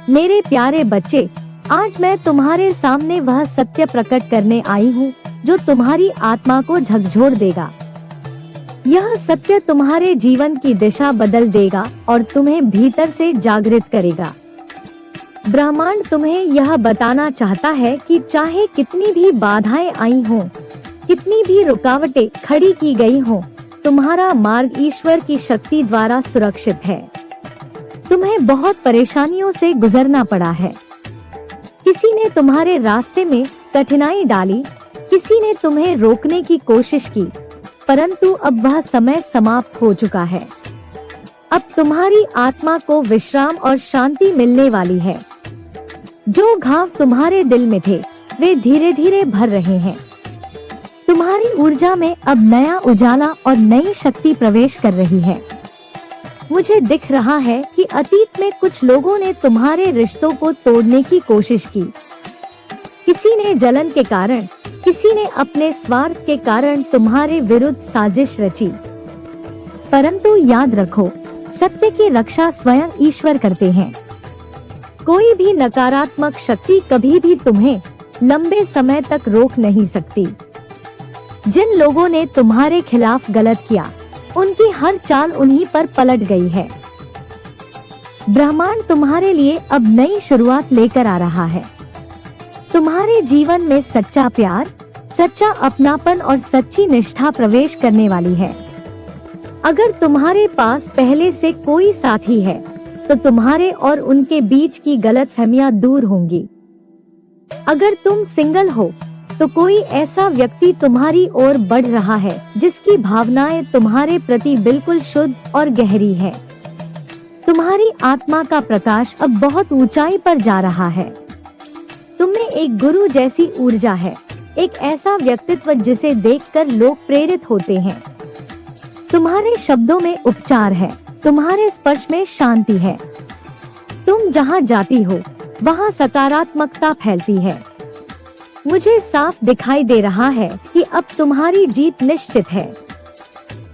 मेरे प्यारे बच्चे, आज मैं तुम्हारे सामने वह सत्य प्रकट करने आई हूँ जो तुम्हारी आत्मा को झकझोर देगा। यह सत्य तुम्हारे जीवन की दिशा बदल देगा और तुम्हें भीतर से जागृत करेगा। ब्रह्मांड तुम्हें यह बताना चाहता है कि चाहे कितनी भी बाधाएं आई हों, कितनी भी रुकावटें खड़ी की गई हों, तुम्हारा मार्ग ईश्वर की शक्ति द्वारा सुरक्षित है। तुम्हें बहुत परेशानियों से गुजरना पड़ा है। किसी ने तुम्हारे रास्ते में कठिनाई डाली, किसी ने तुम्हें रोकने की कोशिश की, परंतु अब वह समय समाप्त हो चुका है। अब तुम्हारी आत्मा को विश्राम और शांति मिलने वाली है। जो घाव तुम्हारे दिल में थे, वे धीरे धीरे भर रहे हैं। तुम्हारी ऊर्जा में अब नया उजाला और नई शक्ति प्रवेश कर रही है। मुझे दिख रहा है कि अतीत में कुछ लोगों ने तुम्हारे रिश्तों को तोड़ने की कोशिश की। किसी ने जलन के कारण, किसी ने अपने स्वार्थ के कारण तुम्हारे विरुद्ध साजिश रची। परंतु याद रखो, सत्य की रक्षा स्वयं ईश्वर करते हैं। कोई भी नकारात्मक शक्ति कभी भी तुम्हें लंबे समय तक रोक नहीं सकती। जिन लोगों ने तुम्हारे खिलाफ गलत किया, उनकी हर चाल उन्हीं पर पलट गई है। ब्रह्मांड तुम्हारे लिए अब नई शुरुआत लेकर आ रहा है। तुम्हारे जीवन में सच्चा प्यार, सच्चा अपनापन और सच्ची निष्ठा प्रवेश करने वाली है। अगर तुम्हारे पास पहले से कोई साथी है, तो तुम्हारे और उनके बीच की गलतफहमियां दूर होंगी। अगर तुम सिंगल हो, तो कोई ऐसा व्यक्ति तुम्हारी ओर बढ़ रहा है जिसकी भावनाएं तुम्हारे प्रति बिल्कुल शुद्ध और गहरी है। तुम्हारी आत्मा का प्रकाश अब बहुत ऊंचाई पर जा रहा है। तुम्हें एक गुरु जैसी ऊर्जा है, एक ऐसा व्यक्तित्व जिसे देखकर लोग प्रेरित होते हैं। तुम्हारे शब्दों में उपचार है, तुम्हारे स्पर्श में शांति है। तुम जहाँ जाती हो, वहाँ सकारात्मकता फैलती है। मुझे साफ दिखाई दे रहा है कि अब तुम्हारी जीत निश्चित है।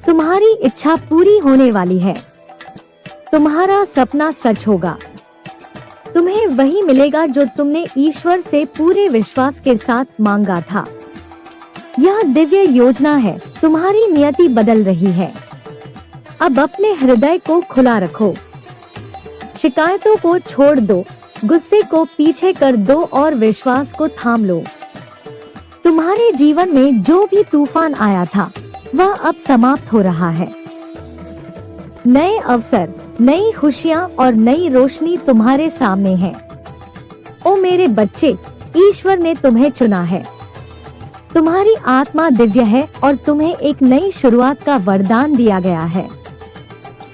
तुम्हारी इच्छा पूरी होने वाली है। तुम्हारा सपना सच होगा। तुम्हें वही मिलेगा जो तुमने ईश्वर से पूरे विश्वास के साथ मांगा था। यह दिव्य योजना है। तुम्हारी नियति बदल रही है। अब अपने हृदय को खुला रखो। शिकायतों को छोड़ दो, गुस्से को पीछे कर दो और विश्वास को थाम लो। तुम्हारे जीवन में जो भी तूफान आया था, वह अब समाप्त हो रहा है। नए अवसर, नई खुशियाँ और नई रोशनी तुम्हारे सामने है। ओ मेरे बच्चे, ईश्वर ने तुम्हें चुना है। तुम्हारी आत्मा दिव्य है और तुम्हें एक नई शुरुआत का वरदान दिया गया है।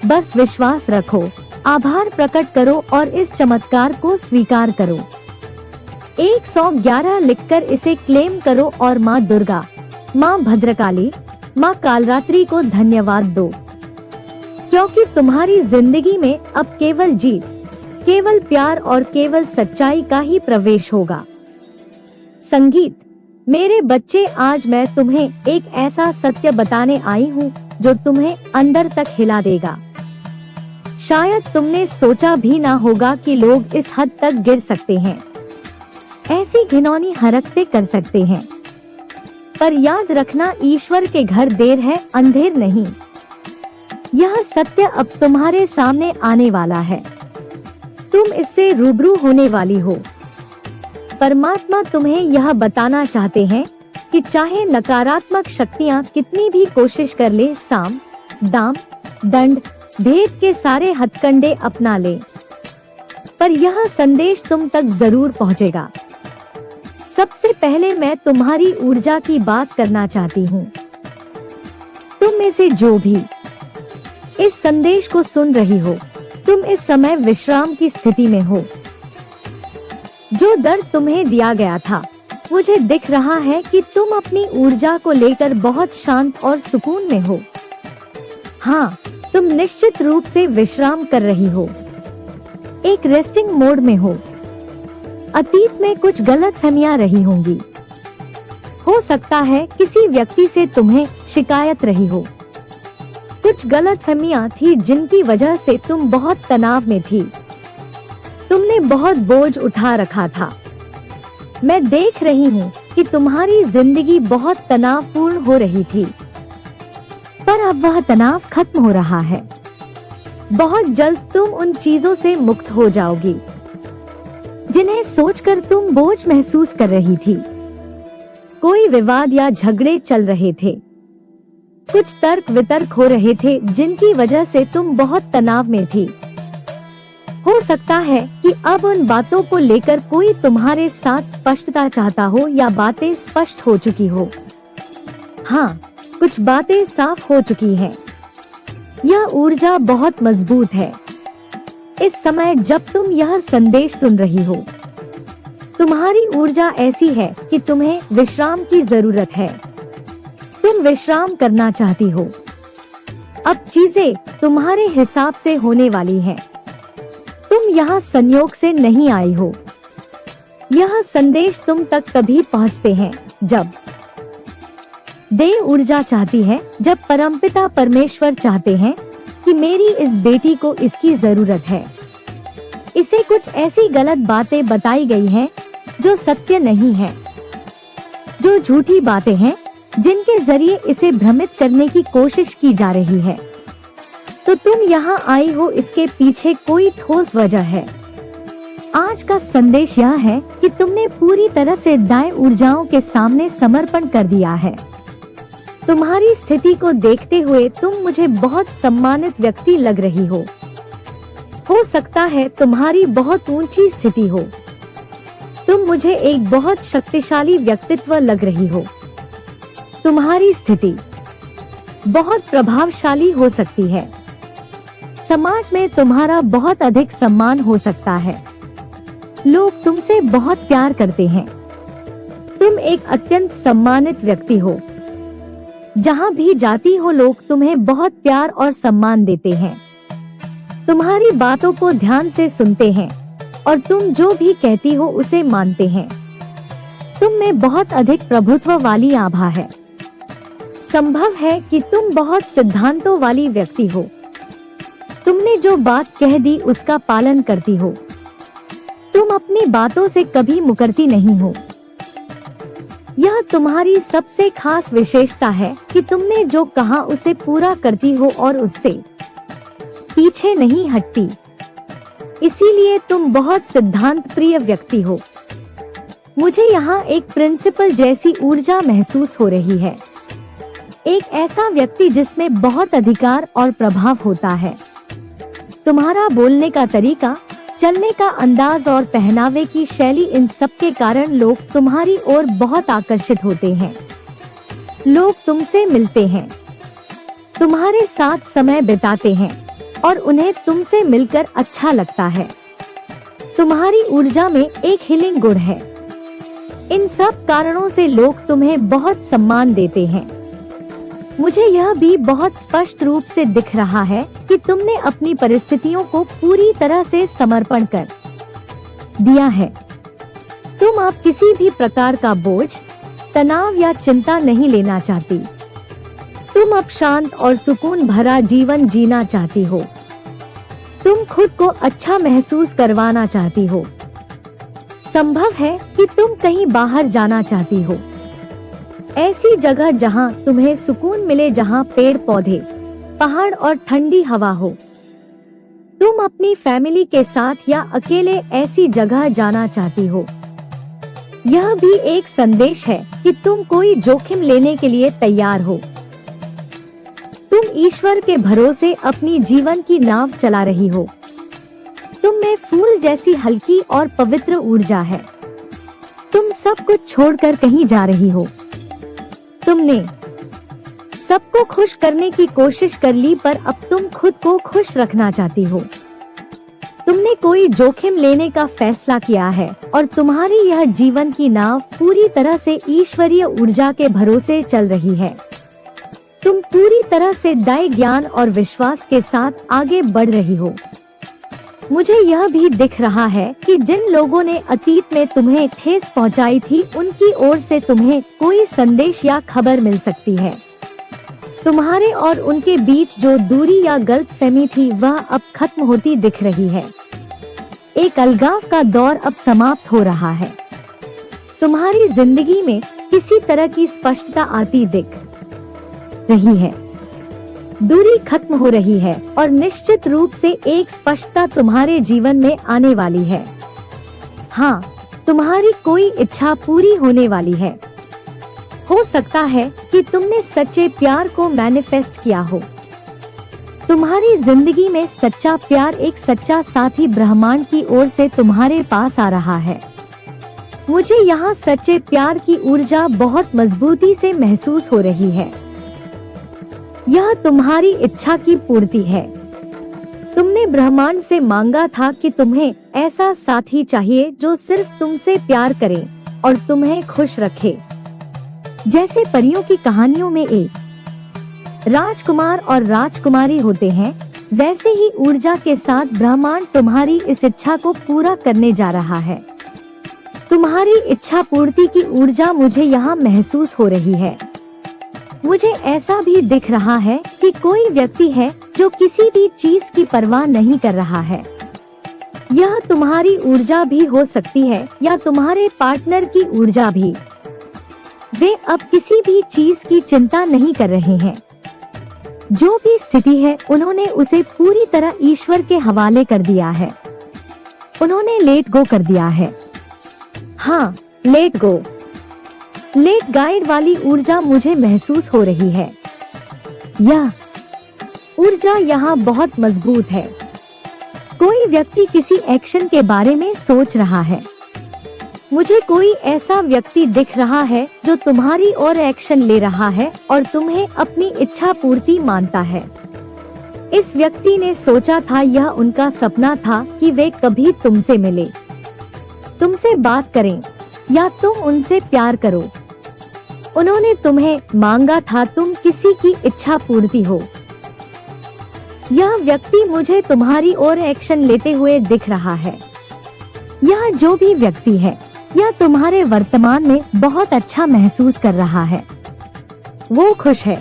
बस विश्वास रखो, आभार प्रकट करो और इस चमत्कार को स्वीकार करो। 111 लिखकर इसे क्लेम करो और माँ दुर्गा, माँ भद्रकाली, माँ कालरात्रि को धन्यवाद दो, क्योंकि तुम्हारी जिंदगी में अब केवल जीत, केवल प्यार और केवल सच्चाई का ही प्रवेश होगा। संगीत। मेरे बच्चे, आज मैं तुम्हें एक ऐसा सत्य बताने आई हूँ जो तुम्हें अंदर तक हिला देगा। शायद तुमने सोचा भी ना होगा कि लोग इस हद तक गिर सकते हैं, ऐसी घिनौनी हरकतें कर सकते हैं। पर याद रखना, ईश्वर के घर देर है, अंधेर नहीं। यह सत्य अब तुम्हारे सामने आने वाला है। तुम इससे रूबरू होने वाली हो। परमात्मा तुम्हें यह बताना चाहते हैं कि चाहे नकारात्मक शक्तियाँ कितनी भी कोशिश कर ले, साम, दाम, दंड, भेद के सारे हथकंडे अपना ले, पर यह संदेश तुम तक जरूर पहुंचेगा। सबसे पहले मैं तुम्हारी ऊर्जा की बात करना चाहती हूँ। तुम में से जो भी इस संदेश को सुन रही हो, तुम इस समय विश्राम की स्थिति में हो। जो दर्द तुम्हें दिया गया था, मुझे दिख रहा है कि तुम अपनी ऊर्जा को लेकर बहुत शांत और सुकून में हो। हाँ, तुम निश्चित रूप से विश्राम कर रही हो, एक रेस्टिंग मोड में हो। अतीत में कुछ गलतफहमियां रही होंगी। हो सकता है किसी व्यक्ति से तुम्हें शिकायत रही हो। कुछ गलतफहमियां थी जिनकी वजह से तुम बहुत तनाव में थी। तुमने बहुत बोझ उठा रखा था। मैं देख रही हूँ कि तुम्हारी जिंदगी बहुत तनावपूर्ण हो रही थी, पर अब वह तनाव खत्म हो रहा है। बहुत जल्द तुम उन चीजों से मुक्त हो जाओगी जिन्हें सोचकर तुम बोझ महसूस कर रही थी। कोई विवाद या झगड़े चल रहे थे, कुछ तर्क वितर्क हो रहे थे जिनकी वजह से तुम बहुत तनाव में थी। हो सकता है कि अब उन बातों को लेकर कोई तुम्हारे साथ स्पष्टता चाहता हो या बातें स्पष्ट हो चुकी हो। हाँ, कुछ बातें साफ हो चुकी हैं। यह ऊर्जा बहुत मजबूत है। इस समय जब तुम यह संदेश सुन रही हो, तुम्हारी ऊर्जा ऐसी है कि तुम्हें विश्राम की जरूरत है। तुम विश्राम करना चाहती हो। अब चीजें तुम्हारे हिसाब से होने वाली हैं। तुम यहाँ संयोग से नहीं आई हो। यह संदेश तुम तक तभी पहुँचते हैं जब देव ऊर्जा चाहती है, जब परमपिता परमेश्वर चाहते हैं कि मेरी इस बेटी को इसकी जरूरत है। इसे कुछ ऐसी गलत बातें बताई गई हैं जो सत्य नहीं है, जो झूठी बातें हैं जिनके जरिए इसे भ्रमित करने की कोशिश की जा रही है। तो तुम यहाँ आई हो, इसके पीछे कोई ठोस वजह है। आज का संदेश यह है कि तुमने पूरी तरह से दाएं ऊर्जाओं के सामने समर्पण कर दिया है। तुम्हारी स्थिति को देखते हुए तुम मुझे बहुत सम्मानित व्यक्ति लग रही हो। सकता है तुम्हारी बहुत ऊंची स्थिति हो। तुम मुझे एक बहुत शक्तिशाली व्यक्तित्व लग रही हो। तुम्हारी स्थिति बहुत प्रभावशाली हो सकती है। समाज में तुम्हारा बहुत अधिक सम्मान हो सकता है। लोग तुमसे बहुत प्यार करते हैं। तुम एक अत्यंत सम्मानित व्यक्ति हो। जहाँ भी जाती हो लोग तुम्हें बहुत प्यार और सम्मान देते हैं। तुम्हारी बातों को ध्यान से सुनते हैं और तुम जो भी कहती हो उसे मानते हैं। तुम में बहुत अधिक प्रभुत्व वाली आभा है। संभव है कि तुम बहुत सिद्धांतों वाली व्यक्ति हो। तुमने जो बात कह दी उसका पालन करती हो। तुम अपनी बातों से कभी मुकरती नहीं हो। यह तुम्हारी सबसे खास विशेषता है कि तुमने जो कहा उसे पूरा करती हो और उससे पीछे नहीं हटती। इसीलिए तुम बहुत सिद्धांत प्रिय व्यक्ति हो। मुझे यहाँ एक प्रिंसिपल जैसी ऊर्जा महसूस हो रही है। एक ऐसा व्यक्ति जिसमें बहुत अधिकार और प्रभाव होता है। तुम्हारा बोलने का तरीका, चलने का अंदाज और पहनावे की शैली, इन सब के कारण लोग तुम्हारी ओर बहुत आकर्षित होते हैं। लोग तुमसे मिलते हैं, तुम्हारे साथ समय बिताते हैं और उन्हें तुमसे मिलकर अच्छा लगता है। तुम्हारी ऊर्जा में एक हीलिंग गुण है। इन सब कारणों से लोग तुम्हें बहुत सम्मान देते हैं। मुझे यह भी बहुत स्पष्ट रूप से दिख रहा है कि तुमने अपनी परिस्थितियों को पूरी तरह से समर्पण कर दिया है। तुम अब किसी भी प्रकार का बोझ, तनाव या चिंता नहीं लेना चाहती। तुम अब शांत और सुकून भरा जीवन जीना चाहती हो। तुम खुद को अच्छा महसूस करवाना चाहती हो। संभव है कि तुम कहीं बाहर जाना चाहती हो, ऐसी जगह जहां तुम्हें सुकून मिले, जहां पेड़ पौधे, पहाड़ और ठंडी हवा हो। तुम अपनी फैमिली के साथ या अकेले ऐसी जगह जाना चाहती हो। यह भी एक संदेश है कि तुम कोई जोखिम लेने के लिए तैयार हो। तुम ईश्वर के भरोसे अपनी जीवन की नाव चला रही हो। तुम में फूल जैसी हल्की और पवित्र ऊर्जा है। तुम सब कुछ छोड़कर कहीं जा रही हो। तुमने सबको खुश करने की कोशिश कर ली, पर अब तुम खुद को खुश रखना चाहती हो। तुमने कोई जोखिम लेने का फैसला किया है और तुम्हारी यह जीवन की नाव पूरी तरह से ईश्वरीय ऊर्जा के भरोसे चल रही है। तुम पूरी तरह से दैवी ज्ञान और विश्वास के साथ आगे बढ़ रही हो। मुझे यह भी दिख रहा है कि जिन लोगों ने अतीत में तुम्हें ठेस पहुंचाई थी, उनकी ओर से तुम्हें कोई संदेश या खबर मिल सकती है। तुम्हारे और उनके बीच जो दूरी या गलतफहमी थी, वह अब खत्म होती दिख रही है। एक अलगाव का दौर अब समाप्त हो रहा है। तुम्हारी जिंदगी में किसी तरह की स्पष्टता आती दिख रही है, दूरी खत्म हो रही है और निश्चित रूप से एक स्पष्टता तुम्हारे जीवन में आने वाली है। हाँ, तुम्हारी कोई इच्छा पूरी होने वाली है। हो सकता है कि तुमने सच्चे प्यार को मैनिफेस्ट किया हो। तुम्हारी जिंदगी में सच्चा प्यार एक सच्चा साथी ब्रह्मांड की ओर से तुम्हारे पास आ रहा है। मुझे यहाँ सच्चे प्यार की ऊर्जा बहुत मजबूती से महसूस हो रही है। यह तुम्हारी इच्छा की पूर्ति है। तुमने ब्रह्मांड से मांगा था कि तुम्हें ऐसा साथी चाहिए जो सिर्फ तुमसे प्यार करे और तुम्हें खुश रखे। जैसे परियों की कहानियों में एक राजकुमार और राजकुमारी होते हैं, वैसे ही ऊर्जा के साथ ब्रह्मांड तुम्हारी इस इच्छा को पूरा करने जा रहा है। तुम्हारी इच्छा पूर्ति की ऊर्जा मुझे यहाँ महसूस हो रही है। मुझे ऐसा भी दिख रहा है कि कोई व्यक्ति है जो किसी भी चीज की परवाह नहीं कर रहा है। यह तुम्हारी ऊर्जा भी हो सकती है या तुम्हारे पार्टनर की ऊर्जा भी। वे अब किसी भी चीज की चिंता नहीं कर रहे हैं। जो भी स्थिति है उन्होंने उसे पूरी तरह ईश्वर के हवाले कर दिया है। उन्होंने लेट गो कर दिया है। हाँ, लेट गो, लेट गाइड वाली ऊर्जा मुझे महसूस हो रही है। यह ऊर्जा यहाँ बहुत मजबूत है। कोई व्यक्ति किसी एक्शन के बारे में सोच रहा है। मुझे कोई ऐसा व्यक्ति दिख रहा है जो तुम्हारी ओर एक्शन ले रहा है और तुम्हें अपनी इच्छा पूर्ति मानता है। इस व्यक्ति ने सोचा था, यह उनका सपना था कि वे कभी तुमसे मिले, तुमसे बात करें या तुम उनसे प्यार करो। उन्होंने तुम्हें मांगा था, तुम किसी की इच्छा पूर्ति हो। यह व्यक्ति मुझे तुम्हारी ओर एक्शन लेते हुए दिख रहा है। यह जो भी व्यक्ति है, यह तुम्हारे वर्तमान में बहुत अच्छा महसूस कर रहा है। वो खुश है।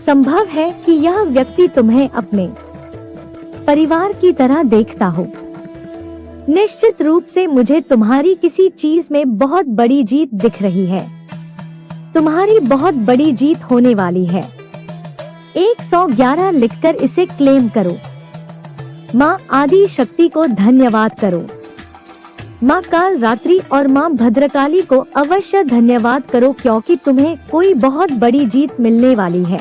संभव है कि यह व्यक्ति तुम्हें अपने परिवार की तरह देखता हो। निश्चित रूप से मुझे तुम्हारी किसी चीज में बहुत बड़ी जीत दिख रही है। तुम्हारी बहुत बड़ी जीत होने वाली है। 111 लिखकर इसे क्लेम करो। माँ आदि शक्ति को धन्यवाद करो। माँ काल रात्रि और माँ भद्रकाली को अवश्य धन्यवाद करो, क्योंकि तुम्हें कोई बहुत बड़ी जीत मिलने वाली है।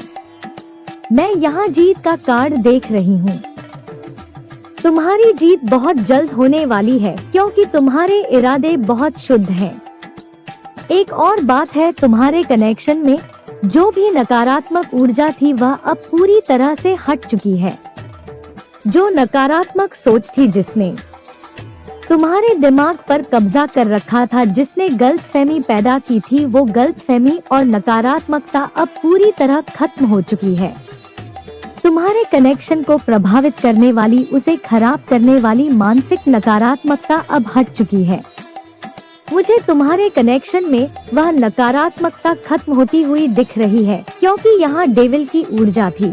मैं यहाँ जीत का कार्ड देख रही हूँ। तुम्हारी जीत बहुत जल्द होने वाली है, क्योंकि तुम्हारे इरादे बहुत शुद्ध हैं। एक और बात है, तुम्हारे कनेक्शन में जो भी नकारात्मक ऊर्जा थी वह अब पूरी तरह से हट चुकी है। जो नकारात्मक सोच थी जिसने तुम्हारे दिमाग पर कब्जा कर रखा था, जिसने गलतफहमी पैदा की थी, वो गलतफहमी और नकारात्मकता अब पूरी तरह खत्म हो चुकी है। तुम्हारे कनेक्शन को प्रभावित करने वाली, उसे खराब करने वाली मानसिक नकारात्मकता अब हट चुकी है। मुझे तुम्हारे कनेक्शन में वह नकारात्मकता खत्म होती हुई दिख रही है, क्योंकि यहाँ डेविल की ऊर्जा थी।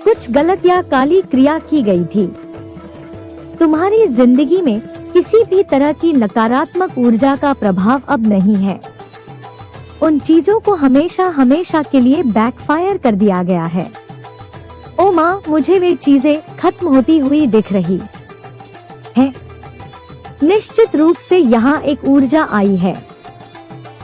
कुछ गलत या काली क्रिया की गई थी। तुम्हारी जिंदगी में किसी भी तरह की नकारात्मक ऊर्जा का प्रभाव अब नहीं है। उन चीजों को हमेशा हमेशा के लिए बैकफायर कर दिया गया है। ओ माँ, मुझे वे चीजें खत्म होती हुई दिख रही है। निश्चित रूप से यहाँ एक ऊर्जा आई है।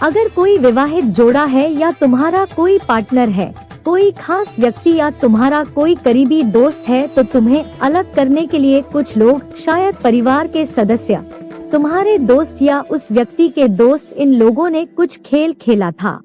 अगर कोई विवाहित जोड़ा है या तुम्हारा कोई पार्टनर है, कोई खास व्यक्ति या तुम्हारा कोई करीबी दोस्त है, तो तुम्हें अलग करने के लिए कुछ लोग, शायद परिवार के सदस्य, तुम्हारे दोस्त या उस व्यक्ति के दोस्त, इन लोगों ने कुछ खेल खेला था।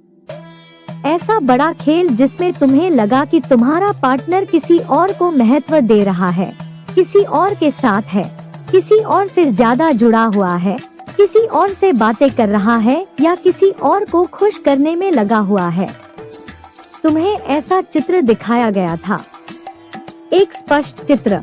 ऐसा बड़ा खेल जिसमें तुम्हें लगा कि तुम्हारा पार्टनर किसी और को महत्व दे रहा है, किसी और के साथ है, किसी और से ज्यादा जुड़ा हुआ है, किसी और से बातें कर रहा है या किसी और को खुश करने में लगा हुआ है। तुम्हें ऐसा चित्र दिखाया गया था, एक स्पष्ट चित्र।